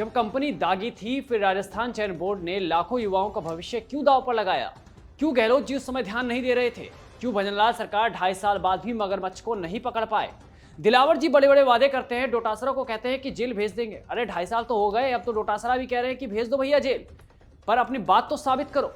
जब कंपनी दागी थी, फिर राजस्थान चयन बोर्ड ने लाखों युवाओं का भविष्य क्यों दांव पर लगाया? क्यों गहलोत जी उस समय ध्यान नहीं दे रहे थे? क्यों भजनलाल सरकार 2.5 साल बाद भी मगरमच्छ को नहीं पकड़ पाए? दिलावर जी बड़े बड़े वादे करते हैं, डोटासरा को कहते हैं कि जेल भेज देंगे। अरे 2.5 साल तो हो गए, अब तो डोटासरा भी कह रहे हैं कि भेज दो भैया जेल, पर अपनी बात तो साबित करो।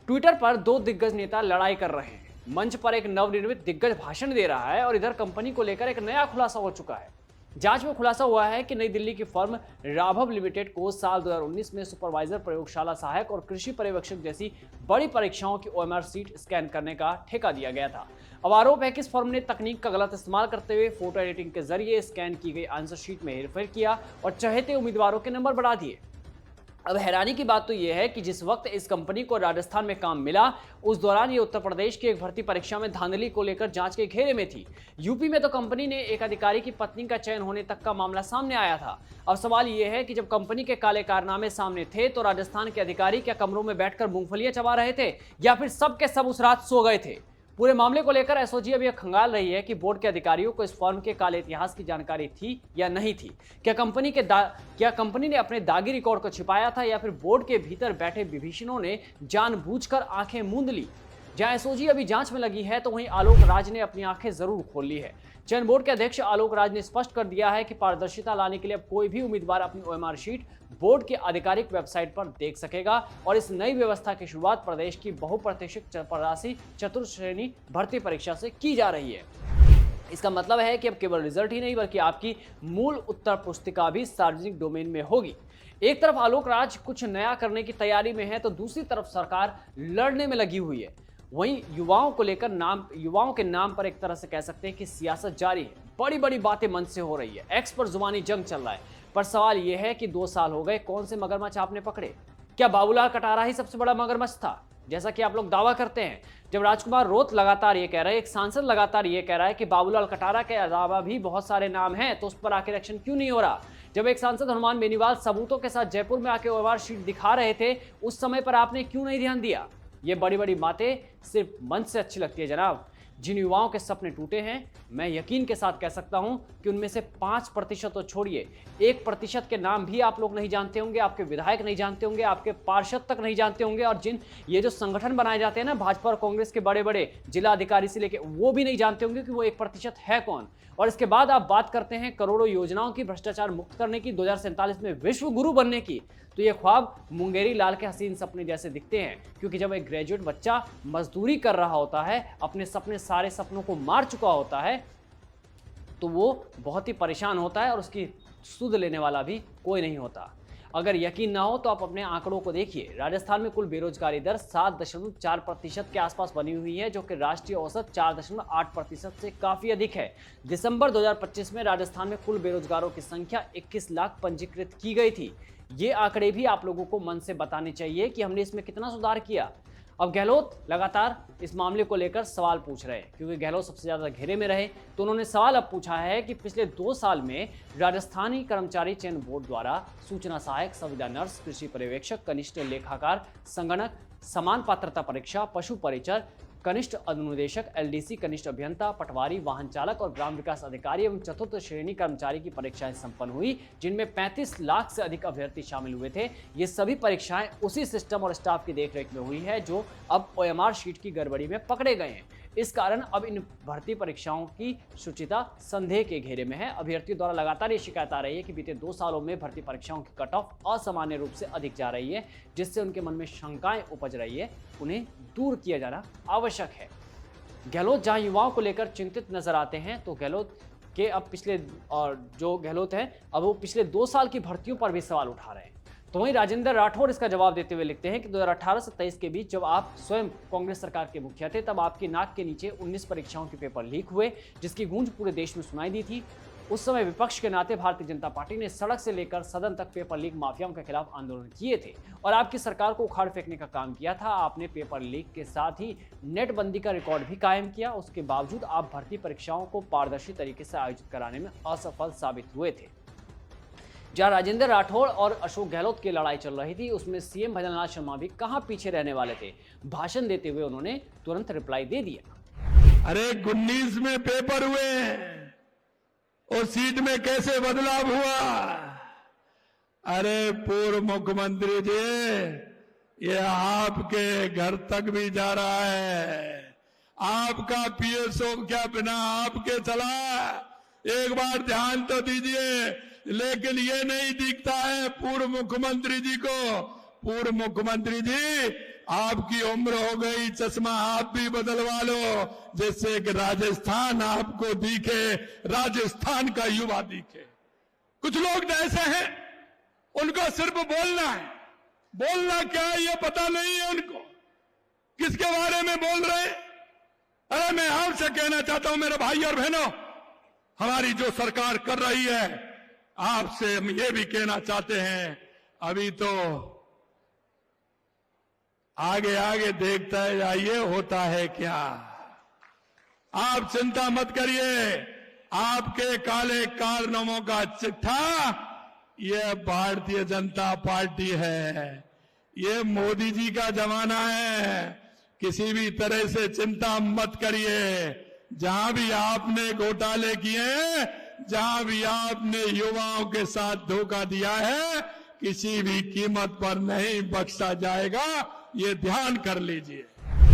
ट्विटर पर दो दिग्गज नेता लड़ाई कर रहे हैं। मंच पर एक नवनिर्मित दिग्गज भाषण दे रहा है और इधर कंपनी को लेकर एक नया खुलासा हो चुका है। जांच में खुलासा हुआ है कि नई दिल्ली की फर्म राघव लिमिटेड को साल 2019 में सुपरवाइजर, प्रयोगशाला सहायक और कृषि पर्यवेक्षक जैसी बड़ी परीक्षाओं की ओएमआर सीट स्कैन करने का ठेका दिया गया था। अब आरोप है कि इस फर्म ने तकनीक का गलत इस्तेमाल करते हुए फोटो एडिटिंग के जरिए स्कैन की गई आंसर शीट में हेरफेर किया और चहेते उम्मीदवारों के नंबर बढ़ा दिए। अब हैरानी की बात तो यह है कि जिस वक्त इस कंपनी को राजस्थान में काम मिला, उस दौरान ये उत्तर प्रदेश की एक भर्ती परीक्षा में धांधली को लेकर जांच के घेरे में थी। यूपी में तो कंपनी ने एक अधिकारी की पत्नी का चयन होने तक का मामला सामने आया था। अब सवाल यह है कि जब कंपनी के काले कारनामे सामने थे, तो राजस्थान के अधिकारी क्या कमरों में बैठकर मूंगफलियां चबा रहे थे, या फिर सब के सब उस रात सो गए थे? पूरे मामले को लेकर एसओजी अब यह खंगाल रही है कि बोर्ड के अधिकारियों को इस फर्म के काले इतिहास की जानकारी थी या नहीं थी। क्या कंपनी ने अपने दागी रिकॉर्ड को छिपाया था, या फिर बोर्ड के भीतर बैठे विभीषणों ने जानबूझकर आंखें मूंद ली? जहां एसओजी अभी जांच में लगी है, तो वहीं आलोक राज ने अपनी आंखें जरूर खोल ली है। चयन बोर्ड के अध्यक्ष आलोक राज ने स्पष्ट कर दिया है कि पारदर्शिता लाने के लिए अब कोई भी उम्मीदवार अपनी ओएमआर शीट बोर्ड के आधिकारिक वेबसाइट पर देख सकेगा और इस नई व्यवस्था की शुरुआत प्रदेश की बहुप्रतीक्षित चपरासी चतुर्थ श्रेणी भर्ती परीक्षा से की जा रही है। इसका मतलब है कि अब केवल रिजल्ट ही नहीं, बल्कि आपकी मूल उत्तर पुस्तिका भी सार्वजनिक डोमेन में होगी। एक तरफ आलोक राज कुछ नया करने की तैयारी में है, तो दूसरी तरफ सरकार लड़ने में लगी हुई है। वहीं युवाओं के नाम पर एक तरह से कह सकते हैं कि सियासत जारी है। बड़ी बड़ी बातें मन से हो रही है, एक्स पर जुबानी जंग चल रहा है। पर सवाल यह है कि 2 साल हो गए, कौन से मगरमच्छ आपने पकड़े? क्या बाबूलाल कटारा ही सबसे बड़ा मगरमच्छ था, जैसा कि आप लोग दावा करते हैं? जब राजकुमार रोत लगातार ये कह रहे हैं, एक सांसद लगातार ये कह रहा है कि बाबूलाल कटारा के अलावा भी बहुत सारे नाम हैं, तो उस पर आखिर एक्शन क्यों नहीं हो रहा? जब एक सांसद हनुमान बेनीवाल सबूतों के साथ जयपुर में आके ओएमआर शीट दिखा रहे थे, उस समय पर आपने क्यों नहीं ध्यान दिया? ये बड़ी बड़ी बातें सिर्फ मन से अच्छी लगती है जनाब। जिन युवाओं के सपने टूटे हैं, मैं यकीन के साथ कह सकता हूं कि उनमें से 5% तो छोड़िए, 1% के नाम भी आप लोग नहीं जानते होंगे, आपके विधायक नहीं जानते होंगे, आपके पार्षद तक नहीं जानते होंगे, और ये जो संगठन बनाए जाते हैं ना, भाजपा और कांग्रेस के बड़े बड़े जिला अधिकारी से लेके, वो भी नहीं जानते होंगे कि वो 1% है कौन। और इसके बाद आप बात करते हैं करोड़ों योजनाओं की भ्रष्टाचार मुक्त करने की, 2047 में विश्व गुरु बनने की, तो ये ख्वाब मुंगेरी लाल के हसीन सपने जैसे दिखते हैं। क्योंकि जब एक ग्रेजुएट बच्चा मजदूरी कर रहा होता है, अपने सारे सपनों को मार चुका होता है, तो वो बहुत ही परेशान होता है और उसकी सुध लेने वाला भी कोई नहीं होता। अगर यकीन ना हो तो आप अपने आंकड़ों को देखिए। राजस्थान में कुल बेरोजगारी दर 7.4% के आसपास बनी हुई है, जो कि राष्ट्रीय औसत 4.8% से काफी अधिक है। दिसंबर 2025 में राजस्थान में कुल बेरोजगारों की संख्या 21 लाख पंजीकृत की गई थी। ये आंकड़े भी आप लोगों को मन से बताने चाहिए कि हमने इसमें कितना सुधार किया। अब गहलोत लगातार इस मामले को लेकर सवाल पूछ रहे हैं, क्योंकि गहलोत सबसे ज्यादा घेरे में रहे, तो उन्होंने सवाल अब पूछा है कि पिछले 2 साल में राजस्थानी कर्मचारी चयन बोर्ड द्वारा सूचना सहायक, संविदा नर्स, कृषि पर्यवेक्षक, कनिष्ठ लेखाकार, संगणक, समान पात्रता परीक्षा, पशु परिचर, कनिष्ठ अनुदेशक, एलडीसी, कनिष्ठ अभियंता, पटवारी, वाहन चालक और ग्राम विकास अधिकारी एवं चतुर्थ श्रेणी कर्मचारी की परीक्षाएं संपन्न हुई, जिनमें 35 लाख से अधिक अभ्यर्थी शामिल हुए थे। ये सभी परीक्षाएं उसी सिस्टम और स्टाफ की देखरेख में हुई है जो अब ओएमआर शीट की गड़बड़ी में पकड़े गए हैं। इस कारण अब इन भर्ती परीक्षाओं की शुचिता संदेह के घेरे में है। अभ्यर्थियों द्वारा लगातार ये शिकायत आ रही है कि बीते 2 सालों में भर्ती परीक्षाओं की कट ऑफ असामान्य रूप से अधिक जा रही है, जिससे उनके मन में शंकाएं उपज रही है। उन्हें दूर किया जाना आवश्यक है। गहलोत जहां युवाओं को लेकर चिंतित नजर आते हैं, तो गहलोत वो पिछले 2 साल की भर्तियों पर भी सवाल उठा रहे हैं। तो वहीं राजेंद्र राठौर इसका जवाब देते हुए लिखते हैं कि 2018 से 23 के बीच जब आप स्वयं कांग्रेस सरकार के मुखिया थे, तब आपकी नाक के नीचे 19 परीक्षाओं के पेपर लीक हुए, जिसकी गूंज पूरे देश में सुनाई दी थी। उस समय विपक्ष के नाते भारतीय जनता पार्टी ने सड़क से लेकर सदन तक पेपर लीक माफियाओं के खिलाफ आंदोलन किए थे और आपकी सरकार को उखाड़ फेंकने का काम किया था। आपने पेपर लीक के साथ ही नेटबंदी का रिकॉर्ड भी कायम किया। उसके बावजूद आप भर्ती परीक्षाओं को पारदर्शी तरीके से आयोजित कराने में असफल साबित हुए थे। जहां राजेंद्र राठौड़ और अशोक गहलोत की लड़ाई चल रही थी, उसमें सीएम भजनलाल शर्मा भी कहां पीछे रहने वाले थे। भाषण देते हुए उन्होंने तुरंत रिप्लाई दे दिया। अरे 19 में पेपर हुए और सीट में कैसे बदलाव हुआ? अरे पूर्व मुख्यमंत्री जी, ये आपके घर तक भी जा रहा है। आपका पीएसओ क्या बिना आपके चला? एक बार ध्यान तो दीजिए। लेकिन ये नहीं दिखता है पूर्व मुख्यमंत्री जी को। पूर्व मुख्यमंत्री जी, आपकी उम्र हो गई, चश्मा आप भी बदलवा लो, जिससे कि राजस्थान आपको दिखे, राजस्थान का युवा दिखे। कुछ लोग ऐसे हैं, उनको सिर्फ बोलना है। बोलना क्या है ये पता नहीं है उनको, किसके बारे में बोल रहे हैं। अरे मैं आपसे कहना चाहता हूं मेरे भाई और बहनों, हमारी जो सरकार कर रही है, आपसे हम ये भी कहना चाहते हैं, अभी तो आगे आगे देखता जाइए होता है क्या। आप चिंता मत करिए, आपके काले कारनामों का चिट्ठा ये भारतीय जनता पार्टी है, ये मोदी जी का जमाना है। किसी भी तरह से चिंता मत करिए। जहां भी आपने घोटाले किए, जहां भी आपने युवाओं के साथ धोखा दिया है, किसी भी कीमत पर नहीं बख्शा जाएगा, ये ध्यान कर लीजिए।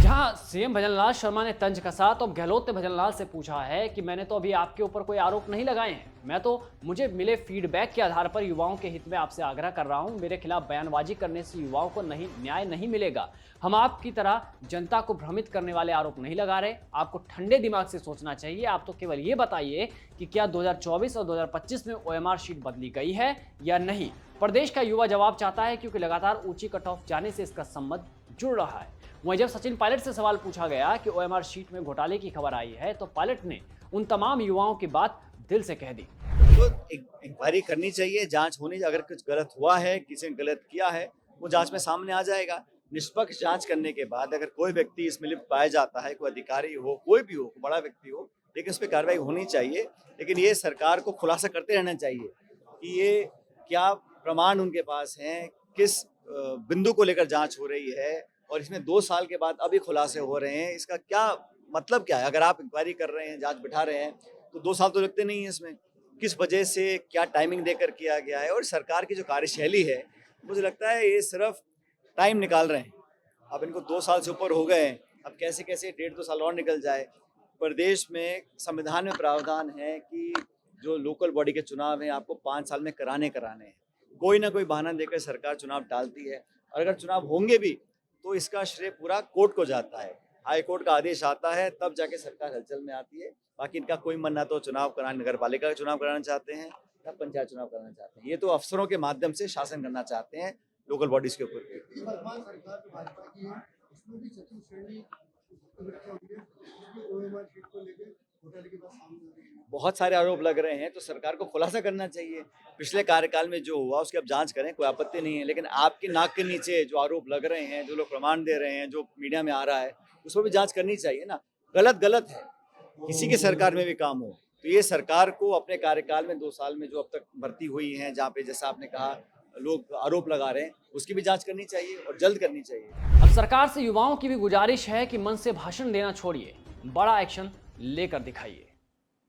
जहां सीएम भजनलाल शर्मा ने तंज कसा, तो गहलोत ने भजनलाल से पूछा है कि मैंने तो अभी आपके ऊपर कोई आरोप नहीं लगाए हैं, मैं तो मुझे मिले फीडबैक के आधार पर युवाओं के हित में आपसे आग्रह कर रहा हूं। मेरे खिलाफ बयानबाजी करने से युवाओं को न्याय नहीं मिलेगा। हम आपकी तरह जनता को भ्रमित करने वाले आरोप नहीं लगा रहे। आपको ठंडे दिमाग से सोचना चाहिए। आप तो केवल ये बताइए कि क्या 2024 और 2025 में OMR शीट बदली गई है या नहीं। प्रदेश का युवा जवाब चाहता है, क्योंकि लगातार ऊंची कट ऑफ जाने से इसका संबंध जुड़ रहा है। वहीं जब सचिन पायलट से सवाल पूछा गया कि OMR शीट में घोटाले की खबर आई है, तो पायलट ने उन तमाम युवाओं की बात दिल से कह दी। तो इंक्वायरी करनी चाहिए, जांच होनी चाहिए। अगर कुछ गलत हुआ है, किसी ने गलत किया है, वो जांच में सामने आ जाएगा। निष्पक्ष जांच करने के बाद अगर कोई व्यक्ति इसमें लिप्त पाया जाता है, कोई अधिकारी हो, कोई भी हो, बड़ा व्यक्ति हो, लेकिन उस पर कार्रवाई होनी चाहिए। लेकिन ये सरकार को खुलासा करते रहना चाहिए कि ये क्या प्रमाण उनके पास हैं, किस बिंदु को लेकर जांच हो रही है, और इसमें 2 साल के बाद अभी खुलासे हो रहे हैं। इसका क्या मतलब क्या है? अगर आप इंक्वायरी कर रहे हैं, जांच बिठा रहे हैं, तो 2 साल तो लगते नहीं है इसमें। किस वजह से, क्या टाइमिंग देकर किया गया है? और सरकार की जो कार्यशैली है, मुझे लगता है ये सिर्फ टाइम निकाल रहे हैं। अब इनको 2 साल से ऊपर हो गए हैं, अब कैसे कैसे 1.5-2 साल और निकल जाए। प्रदेश में संविधान में प्रावधान है कि जो लोकल बॉडी के चुनाव हैं, आपको 5 साल में कराने हैं। कोई ना कोई बहाना देकर सरकार चुनाव टालती है, और अगर चुनाव होंगे भी तो इसका श्रेय पूरा कोर्ट को जाता है। हाई कोर्ट का आदेश आता है, तब जाके सरकार हलचल में आती है। बाकी इनका कोई मन ना तो चुनाव कराने, नगर पालिका का चुनाव कराना चाहते हैं या पंचायत चुनाव कराना चाहते हैं। ये तो अफसरों के माध्यम से शासन करना चाहते हैं लोकल बॉडीज के ऊपर। बहुत सारे आरोप लग रहे हैं, तो सरकार को खुलासा करना चाहिए। पिछले कार्यकाल में जो हुआ उसकी अब जांच करें, कोई आपत्ति नहीं है। लेकिन आपके नाक के नीचे जो आरोप लग रहे हैं, जो लोग प्रमाण दे रहे हैं, जो मीडिया में आ रहा है, उस पर भी जांच करनी चाहिए ना। गलत है, किसी की सरकार में भी काम हो, तो ये सरकार को अपने कार्यकाल में 2 साल में जो अब तक भर्ती हुई है, जहाँ पे जैसा आपने कहा लोग आरोप लगा रहे हैं, उसकी भी जांच करनी चाहिए और जल्द करनी चाहिए। अब सरकार से युवाओं की भी गुजारिश है कि मन से भाषण देना छोड़िए, बड़ा एक्शन लेकर दिखाइए।